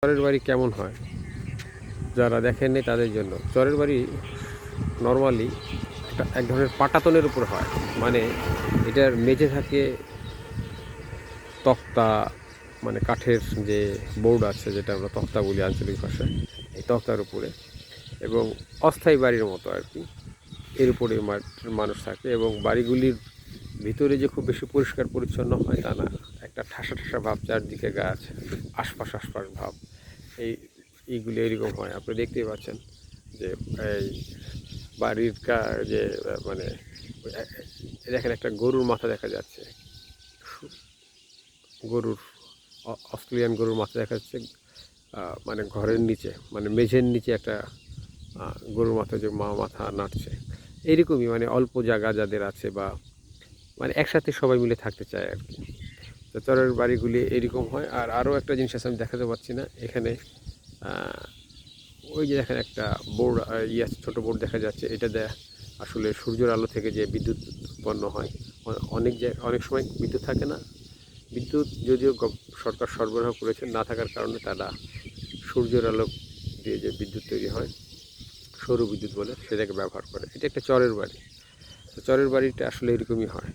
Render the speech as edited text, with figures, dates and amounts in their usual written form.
চরের বাড়ি কেমন হয় যারা দেখেননি তাদের জন্য। চরের বাড়ি নর্মালি এক ধরনের পাটাতনের উপর হয়, মানে এটার মেঝে থাকে তক্তা, মানে কাঠের যে বোর্ড আছে যেটা আমরা তক্তা বলি আঞ্চলিক ভাষায়, এই তক্তার উপরে, এবং অস্থায়ী বাড়ির মতো আর কি। এর উপরে মানুষ থাকে এবং বাড়িগুলির ভিতরে যে খুব বেশি পরিষ্কার পরিচ্ছন্ন হয় তা না, একটা ঠাসা ঠাসা ভাব, চারদিকে গাছ, আশপাশ ভাব, এইগুলি এরকম হয়। আপনি দেখতেই পাচ্ছেন যে এই বাড়ির যে মানে দেখেন একটা গরুর মাথা দেখা যাচ্ছে, গরুর অস্ট্রেলিয়ান গরুর মাথা দেখা যাচ্ছে, মানে ঘরের নিচে, মানে মেঝের নিচে একটা গরুর মাথা, যে মাথা নাড়ছে। এইরকমই মানে অল্প জায়গা যাদের আছে, বা মানে একসাথে সবাই মিলে থাকতে চায় আর কি। তো চরের বাড়িগুলি এরকম হয়। আর আরও একটা জিনিস আছে, আমি দেখাতে পারছি না এখানে। ওই যে দেখেন একটা বোর্ড, ছোটো বোর্ড দেখা যাচ্ছে, এটা আসলে সূর্যের আলো থেকে যে বিদ্যুৎ উৎপন্ন হয়। অনেক সময় বিদ্যুৎ থাকে না, বিদ্যুৎ যদিও সরকার সরবরাহ করেছে, না থাকার কারণে তারা সূর্যের আলো দিয়ে যে বিদ্যুৎ তৈরি হয়, সৌর বিদ্যুৎ বলে, সেটাকে ব্যবহার করে। এটা একটা চরের বাড়ি। তো চরের বাড়িটা আসলে এরকমই হয়।